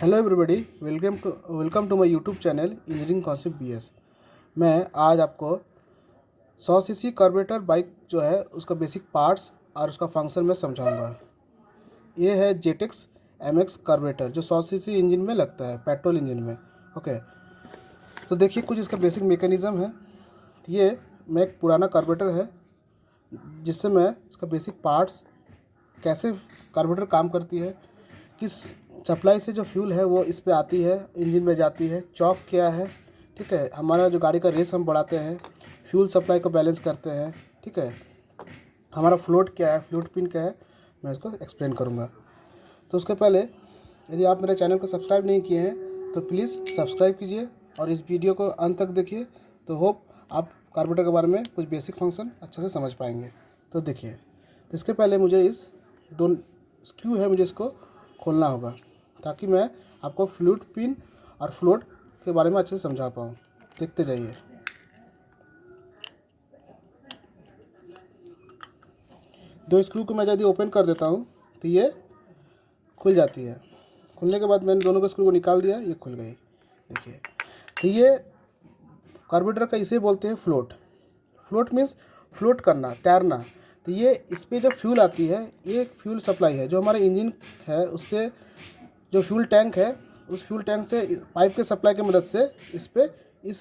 Hello everybody, welcome to my YouTube channel engineering concept BS. मैं आज आपको 100 CC carburettor bike जो है उसका बेसिक पार्ट्स और उसका फंक्शन में समझाऊंगा। ये है जेटेक्स एमएक्स कार्बोरेटर जो 100 सीसी इंजन में लगता है, पेट्रोल इंजन में। ओके, तो देखिए कुछ इसका बेसिक मैकेनिज़्म है। ये मैं एक पुराना कार्बोरेटर है जिससे मैं इसका बेसिक पार्ट्स, कैसे कार्बोरेटर काम करती है, किस सप्लाई से जो फ्यूल है वो इस पे आती है, इंजन में जाती है, चॉक क्या है, ठीक है, हमारा जो गाड़ी का रेस हम बढ़ाते हैं, फ्यूल सप्लाई को बैलेंस करते हैं, ठीक है, हमारा फ्लोट क्या है, फ्लोट पिन क्या है, मैं इसको एक्सप्लेन करूँगा। तो उसके पहले यदि आप मेरे चैनल को सब्सक्राइब नहीं किए हैं तो प्लीज़ सब्सक्राइब कीजिए और इस वीडियो को अंत तक देखिए। तो होप आप कार्बोरेटर के बारे में कुछ बेसिक फंक्शन अच्छे से समझ पाएंगे। तो देखिए, तो इसके पहले मुझे इस दो स्क्रू है, मुझे इसको खोलना होगा ताकि मैं आपको फ्लूइड पिन और फ्लोट के बारे में अच्छे से समझा पाऊँ। देखते जाइए। दो स्क्रू को मैं यदि ओपन कर देता हूँ तो ये खुल जाती है। खुलने के बाद मैंने दोनों के स्क्रू को निकाल दिया, ये खुल गई। देखिए, तो ये कार्बोरेटर का इसे बोलते हैं फ्लोट। फ्लोट मीन्स फ्लोट करना, तैरना। तो ये इस पर जब फ्यूल आती है, ये एक फ्यूल सप्लाई है जो हमारे इंजन है, उससे जो फ्यूल टैंक है, उस फ्यूल टैंक से पाइप के सप्लाई की मदद से इस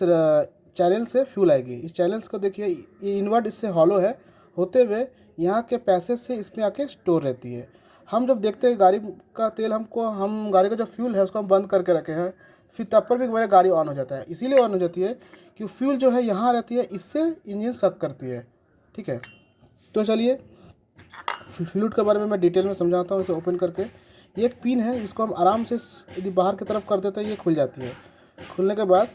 चैनल से फ्यूल आएगी। इस चैनल्स को देखिए, ये इनवर्ट इससे हॉलो है, होते हुए यहाँ के पैसेज से इसमें आके स्टोर रहती है। हम जब देखते हैं गाड़ी का तेल, हम गाड़ी का जो फ्यूल है उसको हम बंद करके रखे हैं, फिर तब पर भी मेरा गाड़ी ऑन हो जाता है। इसीलिए ऑन हो जाती है कि फ्यूल जो है यहाँ रहती है, इससे इंजन सक करती है। ठीक है, तो चलिए फ्लूइड के बारे में मैं डिटेल में समझाता हूँ। इसे ओपन करके ये एक पिन है, इसको हम आराम से यदि बाहर की तरफ कर देते हैं, ये खुल जाती है। खुलने के बाद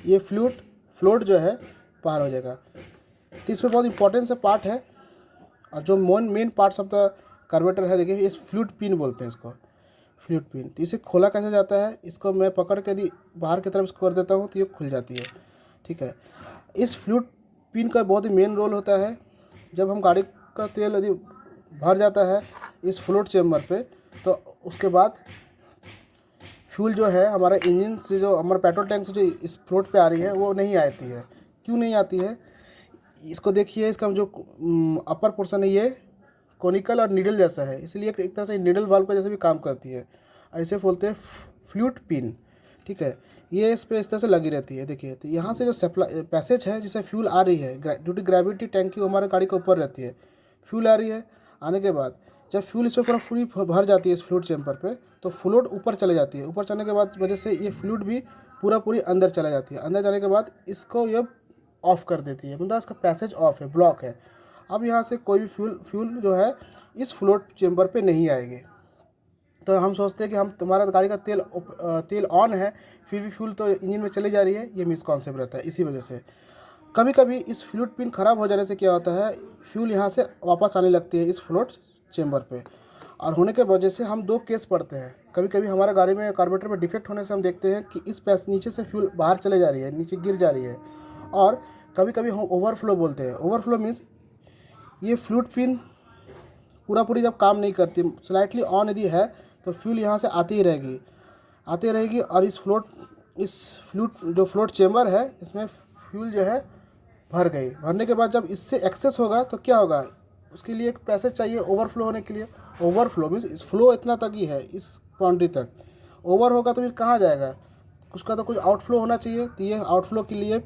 ये फ्लोट जो है बाहर हो जाएगा। तो इसमें बहुत इंपॉर्टेंट सा पार्ट है और जो main parts of the carburettor है, देखिए इस फ्लूइड पिन बोलते हैं इसको, फ्लूइड पिन। तो इसे खोला कैसे जाता है, इसको मैं पकड़ के यदि बाहर की तरफ कर देता हूँ तो ये खुल जाती है। ठीक है, इस फ्लूइड पिन का बहुत ही मेन रोल होता है। जब हम गाड़ी का तेल यदि भर जाता है इस फ्लोट चेम्बर पे, तो उसके बाद फ्यूल जो है हमारा इंजन से, जो हमारा पेट्रोल टैंक से जो इस फ्लोट पे आ रही है, वो नहीं आती है। क्यों नहीं आती है, इसको देखिए, इसका जो अपर पोर्शन है ये कोनिकल और नीडल जैसा है, इसलिए एक तरह से नीडल वाल्व का जैसे भी काम करती है और इसे बोलते हैं फ्लूइड पिन। ठीक है, ये इस पर इस तरह से लगी रहती है। देखिए, तो यहाँ से जो सप्लाई पैसेज है जिससे फ्यूल आ रही है, ड्यू टू ग्रेविटी टैंक की हमारे गाड़ी के ऊपर रहती है, फ्यूल आ रही है। आने के बाद जब फ्यूल इस पर पूरी भर जाती है इस फ्लूइड चैम्बर पे, तो फ्लूइड ऊपर चले जाती है। ऊपर चलने के बाद वजह से ये फ्लूइड भी पूरी अंदर चला जाती है। अंदर जाने के बाद इसको ये ऑफ कर देती है, मतलब इसका पैसेज ऑफ है, ब्लॉक है। अब यहाँ से कोई भी फ्यूल जो है इस फ्लोट चेम्बर पे नहीं आएगी। तो हम सोचते हैं कि तुम्हारा गाड़ी का तेल ऑन है, फिर भी फ्यूल तो इंजन में चली जा रही है, ये मिसकॉन्सेप्ट रहता है। इसी वजह से कभी कभी इस फ्लूइड पिन ख़राब हो जाने से क्या होता है, फ्यूल यहाँ से वापस आने लगती है इस फ्लोट चेम्बर पे, और होने के वजह से हम दो केस पढ़ते हैं। कभी कभी हमारे गाड़ी में कार्बोरेटर में डिफेक्ट होने से हम देखते हैं कि इस नीचे से फ्यूल बाहर चले जा रही है, नीचे गिर जा रही है। और कभी कभी हम ओवरफ्लो बोलते हैं। ओवरफ्लो मीन्स ये फ्लूइड पिन पूरी जब काम नहीं करती, स्लाइटली ऑन यदि है, तो फ्यूल यहाँ से आती रहेगी और इस जो फ्लोट चेम्बर है, इसमें फ्यूल जो है भरने के बाद जब इससे एक्सेस होगा तो क्या होगा, उसके लिए एक पैसेज चाहिए ओवरफ्लो होने के लिए। ओवरफ्लो मीन्स इस फ्लो इतना तक ही है, इस बाउंड्री तक। ओवर होगा तो फिर कहाँ जाएगा, उसका तो कुछ आउटफ्लो होना चाहिए। तो ये आउटफ्लो के लिए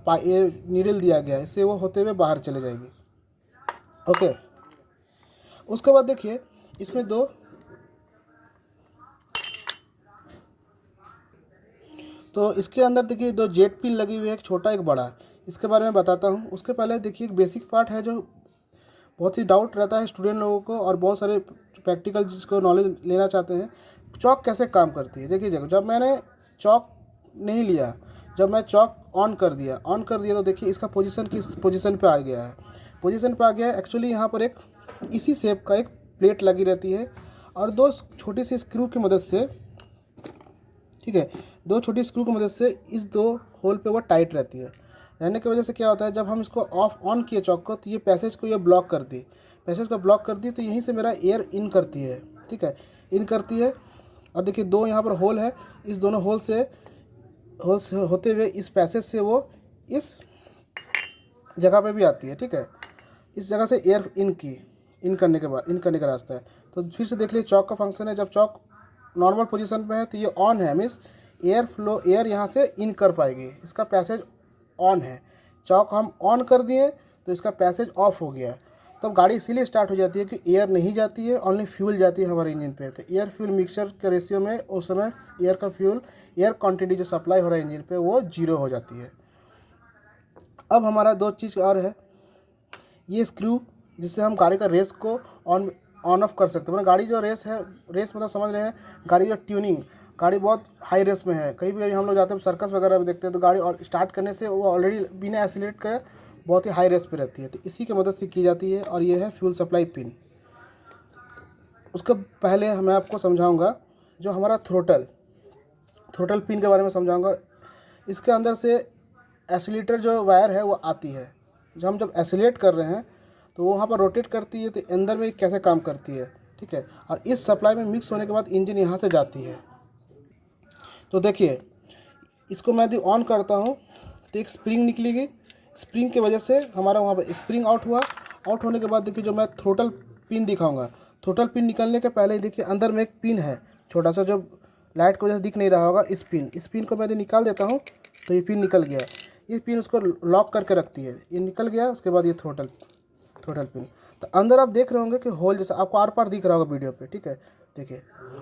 ये नीडल दिया गया है, इससे वो होते हुए बाहर चले जाएगी। ओके, उसके बाद देखिए इसमें तो इसके अंदर देखिए दो जेट पिन लगी हुई है, एक छोटा एक बड़ा। इसके बारे में बताता हूँ। उसके पहले देखिए एक बेसिक पार्ट है जो बहुत ही डाउट रहता है स्टूडेंट लोगों को और बहुत सारे प्रैक्टिकल जिसको नॉलेज लेना चाहते हैं, चॉक कैसे काम करती है। देखिए, जब मैंने चॉक नहीं लिया, जब मैं चॉक ऑन कर दिया तो देखिए इसका पोजीशन किस पोजीशन पे आ गया है। एक्चुअली यहाँ पर एक इसी शेप का एक प्लेट लगी रहती है और दो छोटी सी स्क्रू की मदद से, ठीक है, दो छोटी स्क्रू की मदद से इस दो होल पे वो टाइट रहती है। रहने की वजह से क्या होता है, जब हम इसको ऑन किए चॉक को, तो ये पैसेज को ये ब्लॉक कर दी, तो यहीं से मेरा एयर इन करती है। ठीक है, इन करती है और देखिए 2 यहाँ पर होल है, इस दोनों होल से होते हुए इस पैसेज से वो इस जगह पे भी आती है। ठीक है, इस जगह से एयर इन करने का रास्ता है। तो फिर से देख लीजिए चॉक का फंक्शन है, जब चॉक नॉर्मल पोजीशन पे है तो ये ऑन है, मीन्स एयर यहाँ से इन कर पाएगी, इसका पैसेज ऑन है। चॉक हम ऑन कर दिए तो इसका पैसेज ऑफ हो गया, तब गाड़ी इसीलिए स्टार्ट हो जाती है कि एयर नहीं जाती है, ओनली फ्यूल जाती है हमारे इंजन पे। तो एयर फ्यूल मिक्सचर के रेशियो में उस समय एयर क्वांटिटी जो सप्लाई हो रहा है इंजन पे वो 0 हो जाती है। अब हमारा 2 चीज़ और है, ये स्क्रू जिससे हम गाड़ी का रेस को ऑन ऑफ कर सकते हैं। मतलब गाड़ी जो रेस मतलब समझ रहे हैं, गाड़ी जो ट्यूनिंग, गाड़ी बहुत हाई रेस में है, कहीं भी हम लोग जाते हैं सर्कस वगैरह में देखते हैं तो गाड़ी और स्टार्ट करने से वो ऑलरेडी बिना एक्सीलरेट के बहुत ही हाई रेस पे रहती है, तो इसी की मदद से की जाती है। और ये है फ्यूल सप्लाई पिन। उसके पहले मैं आपको समझाऊंगा जो हमारा थ्रोटल पिन के बारे में समझाऊंगा। इसके अंदर से एक्सीलरेटर जो वायर है वो आती है, जब एक्सीलरेट कर रहे हैं तो वो वहाँ पर रोटेट करती है, तो अंदर में कैसे काम करती है। ठीक है, और इस सप्लाई में मिक्स होने के बाद इंजन यहाँ से जाती है। तो देखिए इसको मैं यदि ऑन करता हूँ तो एक स्प्रिंग निकलेगी, स्प्रिंग की वजह से हमारा वहाँ पर स्प्रिंग आउट हुआ। आउट होने के बाद देखिए जो मैं थ्रोटल पिन दिखाऊंगा, थ्रोटल पिन निकलने के पहले ही देखिए अंदर में एक पिन है छोटा सा, जो लाइट की वजह से दिख नहीं रहा होगा। इस पिन को मैं यदि निकाल देता हूँ तो ये पिन निकल गया। ये पिन उसको लॉक करके रखती है, ये निकल गया। उसके बाद ये थ्रोटल पिन, तो अंदर आप देख रहे होंगे कि होल जैसा आपको आर पार दिख रहा होगा वीडियो पे। ठीक है, देखिए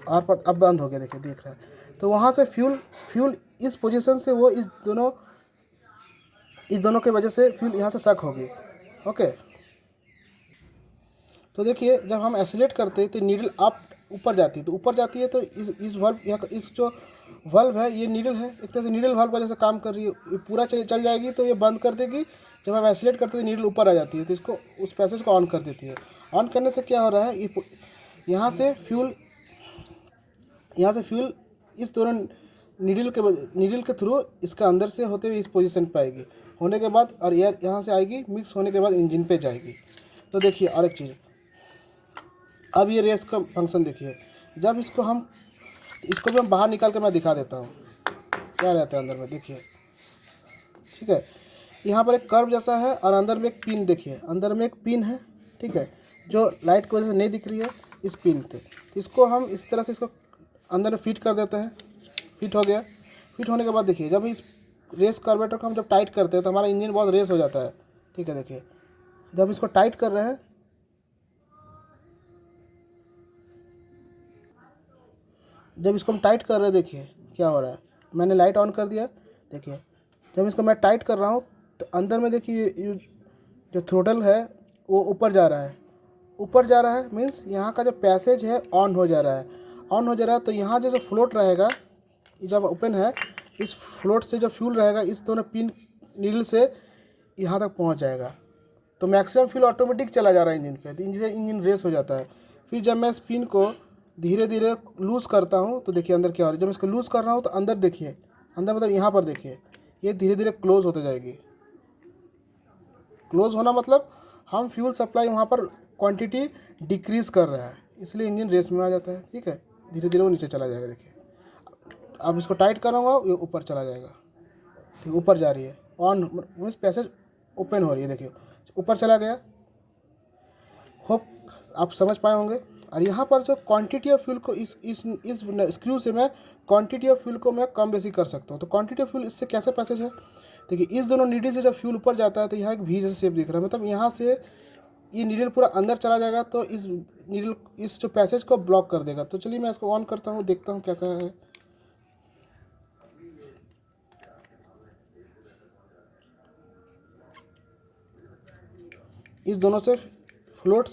आर पार अब बंद हो गया, देखिए दिख रहा है। तो वहाँ से फ्यूल इस पोजीशन से वो इस दोनों के वजह से फ्यूल यहाँ से सक होगी। ओके, तो देखिए जब हम एक्सीलरेट करते हैं तो नीडल अप ऊपर जाती है, तो ऊपर जाती है तो इस वाल्व यहाँ इस जो वाल्व है ये नीडल है, एक तरह से नीडल वाल्व वजह से काम कर रही है। ये पूरा चल जाएगी तो ये बंद कर देगी। जब हम एक्सीलरेट करते हैं नीडल ऊपर आ जाती है तो इसको उस पैसेज को ऑन कर देती है। ऑन करने से क्या हो रहा है, यहाँ से फ्यूल इस दोनों नीडल के थ्रू इसका अंदर से होते हुए इस पोजीशन पे आएगी, होने के बाद और एयर यहाँ से आएगी, मिक्स होने के बाद इंजन पे जाएगी। तो देखिए और एक चीज़, अब ये रेस का फंक्शन देखिए, जब इसको भी हम बाहर निकाल कर मैं दिखा देता हूँ क्या रहता है अंदर में। देखिए ठीक है, यहाँ पर एक कर्व जैसा है और अंदर में एक पिन, देखिए अंदर में एक पिन है। ठीक है, जो लाइट की वजह से नहीं दिख रही है इस पिन पे, तो इसको हम इस तरह से इसको अंदर में फिट कर देते हैं। फिट हो गया। फिट होने के बाद देखिए जब इस रेस कार्बोरेटर को हम जब टाइट करते हैं तो हमारा इंजन बहुत रेस हो जाता है। ठीक है, देखिए जब इसको टाइट कर रहे हैं, जब इसको हम टाइट कर रहे हैं देखिए क्या हो रहा है। मैंने लाइट ऑन कर दिया, देखिए जब इसको मैं टाइट कर रहा हूँ तो अंदर में देखिए जो थ्रोटल है वो ऊपर जा रहा है। मीन्स यहाँ का जो पैसेज है ऑन हो जा रहा है। तो यहाँ जो फ्लोट रहेगा, जब ओपन है, इस फ्लोट से जो फ्यूल रहेगा इस दोनों पिन नीडल से यहाँ तक पहुँच जाएगा। तो मैक्सिमम फ्यूल ऑटोमेटिक चला जा रहा है इंजन पे, तो इंजन रेस हो जाता है। फिर जब मैं इस पिन को धीरे धीरे लूज़ करता हूँ तो देखिए अंदर क्या हो रहा है। जब इसको लूज़ कर रहा हूँ तो अंदर देखिए, अंदर मतलब यहाँ पर देखिए ये धीरे धीरे क्लोज होते जाएगी। क्लोज होना मतलब हम फ्यूल सप्लाई वहाँ पर क्वांटिटी डिक्रीज़ कर रहा है, इसलिए इंजन रेस में आ जाता है। ठीक है, धीरे धीरे वो नीचे चला जाएगा। देखिए अब इसको टाइट करूँगा ये ऊपर चला जाएगा। ठीक, ऊपर जा रही है, ऑन मीन्स पैसेज ओपन हो रही है। देखिए ऊपर चला गया। होप आप समझ पाए होंगे। और यहाँ पर जो क्वांटिटी ऑफ फ्यूल को इस स्क्रू से मैं क्वांटिटी ऑफ फ्यूल को मैं कम बेसी कर सकता हूँ। तो क्वांटिटी ऑफ फ्यूल इससे कैसे पैसेज है, देखिए इस दोनों नीडल से जब फ्यूल ऊपर जाता है तो यहाँ एक वी जैसा शेप दिख रहा है, मतलब यहाँ से ये नीडल पूरा अंदर चला जाएगा तो इस जो पैसेज को ब्लॉक कर देगा। तो चलिए मैं इसको ऑन करता हूँ, देखता हूँ कैसा है। इस दोनों से फ्लोट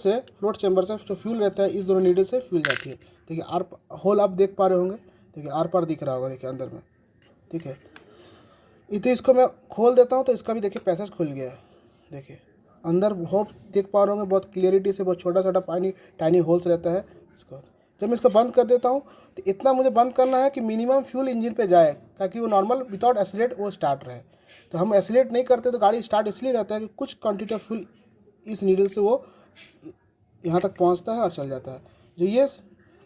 चैम्बर से जो फ्यूल रहता है इस दोनों नीडल से फ्यूल जाती है। देखिए आर होल आप देख पा रहे होंगे, देखिए आर पार दिख रहा होगा, देखिए अंदर में। ठीक है, तो इसको मैं खोल देता हूँ तो इसका भी देखिए पैसेज खुल गया है। देखिए अंदर होप देख पा रहे होंगे, बहुत क्लियरिटी से, बहुत छोटा छोटा टाइनी होल्स रहता है इसको। जब मैं इसको बंद कर देता हूँ तो इतना मुझे बंद करना है कि मिनिमम फ्यूल इंजन पे जाए, ताकि वो नॉर्मल विदाउट एक्सीलरेट वो स्टार्ट रहे। तो हम एक्सीलरेट नहीं करते तो गाड़ी स्टार्ट इसलिए रहता है कि कुछ क्वान्टिटी ऑफ फ्यूल इस नीडल से वो यहाँ तक पहुँचता है और चल जाता है। जो ये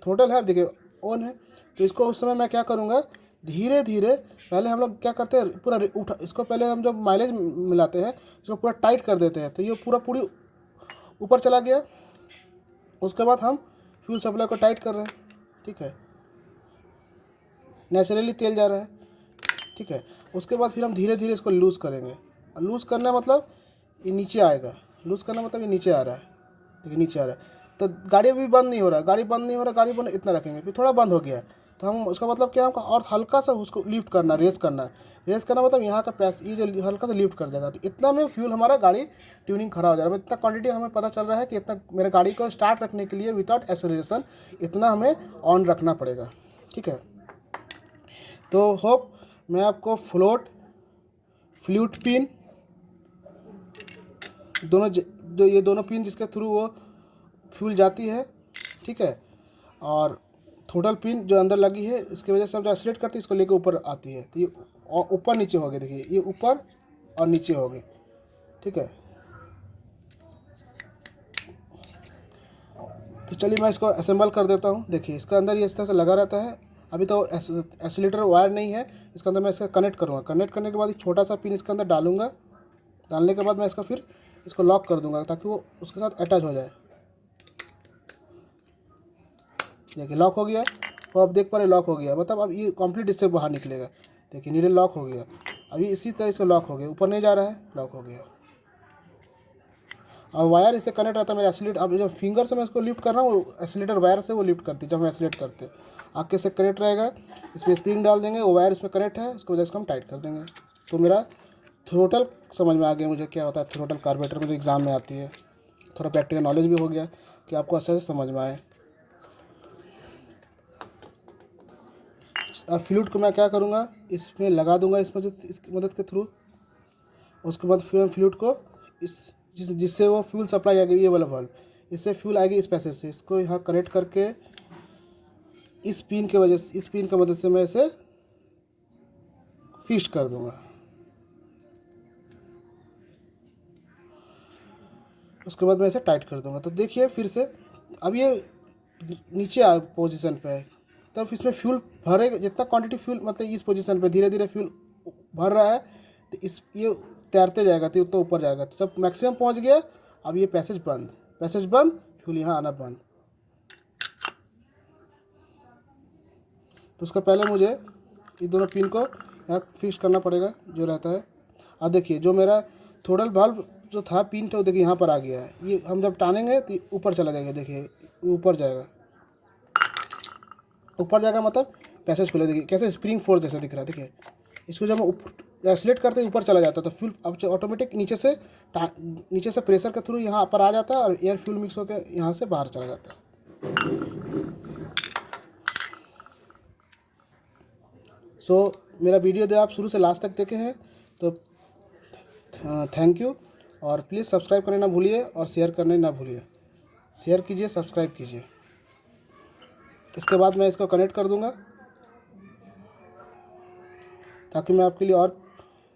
थ्रोटल है देखिए ऑन है, तो इसको उस समय मैं क्या करूँगा, धीरे धीरे पहले हम लोग क्या करते हैं, पूरा उठा इसको, पहले हम जब माइलेज मिलाते हैं इसको पूरा टाइट कर देते हैं, तो ये पूरी ऊपर चला गया। उसके बाद हम फ्यूल सप्लाई को टाइट कर रहे हैं, ठीक है, नेचुरली तेल जा रहा है, ठीक है। उसके बाद फिर हम धीरे धीरे इसको लूज़ करेंगे। लूज़ करना मतलब ये नीचे आएगा, लूज़ करना मतलब ये नीचे आ रहा है, देखिए नीचे आ रहा है। तो गाड़ी अभी बंद नहीं हो रहा, गाड़ी बंद इतना रखेंगे, फिर थोड़ा बंद हो गया तो हम उसका मतलब क्या हमको और हल्का सा उसको लिफ्ट करना, रेस करना मतलब यहाँ का पैस ये जो हल्का सा लिफ्ट कर देगा, तो इतना में फ्यूल हमारा गाड़ी ट्यूनिंग खराब हो जा रहा है। इतना क्वांटिटी हमें पता चल रहा है कि इतना मेरे गाड़ी को स्टार्ट रखने के लिए विदाउट एक्सेलरेशन इतना हमें ऑन रखना पड़ेगा, ठीक है। तो होप मैं आपको फ्लूट पिन ये दोनों पिन जिसके थ्रू वो फ्यूल जाती है, ठीक है, और थ्रोटल पिन जो अंदर लगी है इसकी वजह से हम जो एक्सीलरेट करते हैं इसको लेके ऊपर आती है, तो ये ऊपर नीचे हो गए, देखिए ये ऊपर और नीचे हो गए, ठीक है। तो चलिए मैं इसको असेंबल कर देता हूँ। देखिए इसका अंदर ये इस तरह से लगा रहता है, अभी तो एक्सीलरेटर वायर नहीं है, इसके अंदर मैं इसका कनेक्ट करूँगा। कनेक्ट करने के बाद एक छोटा सा पिन इसके अंदर डालूंगा, डालने के बाद मैं इसका फिर इसको लॉक कर दूंगा ताकि वो उसके साथ अटैच हो जाए। देखिए लॉक हो गया, तो आप देख पा रहे लॉक हो गया, मतलब अब ये कंप्लीट इससे बाहर निकलेगा। देखिए नीडल लॉक हो गया, अभी इसी तरह इसका लॉक हो गया, ऊपर नहीं जा रहा है, लॉक हो गया। और वायर इससे कनेक्ट रहता है मेरा एक्सीलेटर। अब जब फिंगर से मैं इसको लिफ्ट कर रहा हूँ, वो एक्सीलेटर वायर से वो लिफ्ट करती है जब हम एक्सीलेट करते हैं। आगे से कनेक्ट रहेगा, इसमें स्प्रिंग डाल देंगे, वो वायर इसमें कनेक्ट है, उसकी वजह से हम टाइट कर देंगे। तो मेरा थ्रोटल समझ में आ गया मुझे क्या होता है थ्रोटल कार्बोरेटर में, जो एग्ज़ाम में आती है। थोड़ा प्रैक्टिकल नॉलेज भी हो गया कि आपको अच्छे से समझ में आए। अब फ्लूइड को मैं क्या करूँगा, इसमें लगा दूंगा इसकी मदद के थ्रू। उसके बाद फिर फ्लूइड को जिससे वो फ्यूल सप्लाई आएगी, ये वाला वाल्व, इससे फ्यूल आएगी इस पैसेज से, इसको यहाँ कनेक्ट करके इस पिन की मदद से मैं इसे फिक्स कर दूंगा। उसके बाद मैं इसे टाइट कर दूंगा। तो देखिए फिर से अब ये नीचे पोजीशन पे है, तब इसमें फ्यूल भरेगा, जितना क्वांटिटी फ्यूल मतलब इस पोजीशन पे धीरे धीरे फ्यूल भर रहा है, तो ये तैरते जाएगा तो उतना ऊपर जाएगा। तो जब मैक्सिमम पहुंच गया, अब ये पैसेज बंद, फ्यूल यहाँ आना बंद। तो उसका पहले मुझे इस दोनों पिन को यहाँ फिक्स करना पड़ेगा जो रहता है। अब देखिए जो मेरा थ्रोटल वाल्व जो था पिन था, देखिए यहाँ पर आ गया है, ये हम जब टानेंगे तो ऊपर चला जाएगा। देखिए ऊपर जाएगा मतलब पैसेज खुले, देखिए कैसे स्प्रिंग फोर्स जैसा दिख रहा है। देखिए इसको जब हम एक्सीलेट करते हैं ऊपर चला जाता है, तो फ्यूल अब ऑटोमेटिक नीचे से प्रेशर के थ्रू यहाँ पर आ जाता है और एयर फ्यूल मिक्स होकर यहाँ से बाहर चला जाता है। सो मेरा वीडियो जो आप शुरू से लास्ट तक देखे हैं तो थैंक यू, और प्लीज़ सब्सक्राइब करना ना भूलिए और शेयर करना ना भूलिए। शेयर कीजिए, सब्सक्राइब कीजिए। इसके बाद मैं इसको कनेक्ट कर दूंगा ताकि मैं आपके लिए और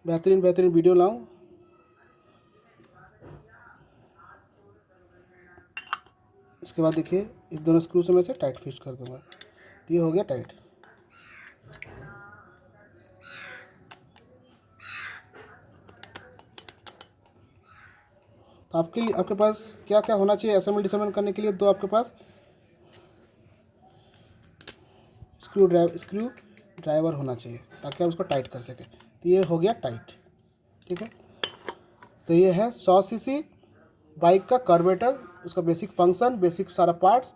बेहतरीन वीडियो लाऊं। इसके बाद देखिए इस दोनों स्क्रू से मैं इसे टाइट फिक्स कर दूंगा, तो ये हो गया टाइट। तो आपके पास क्या क्या होना चाहिए असेंबल डिसेंबल करने के लिए, तो आपके पास स्क्रू ड्राइवर होना चाहिए ताकि आप उसको टाइट कर सकें। तो ये हो गया टाइट, ठीक है। तो ये है 100 सीसी बाइक का कार्बोरेटर, उसका बेसिक फंक्शन, बेसिक सारा पार्ट्स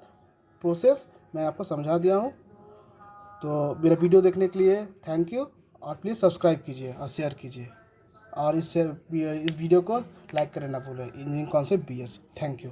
प्रोसेस मैं आपको समझा दिया हूँ। तो मेरा वीडियो देखने के लिए थैंक यू, और प्लीज़ सब्सक्राइब कीजिए और शेयर कीजिए, और इस वीडियो को लाइक करना ना भूलें। Engineering concept BS। Thank you.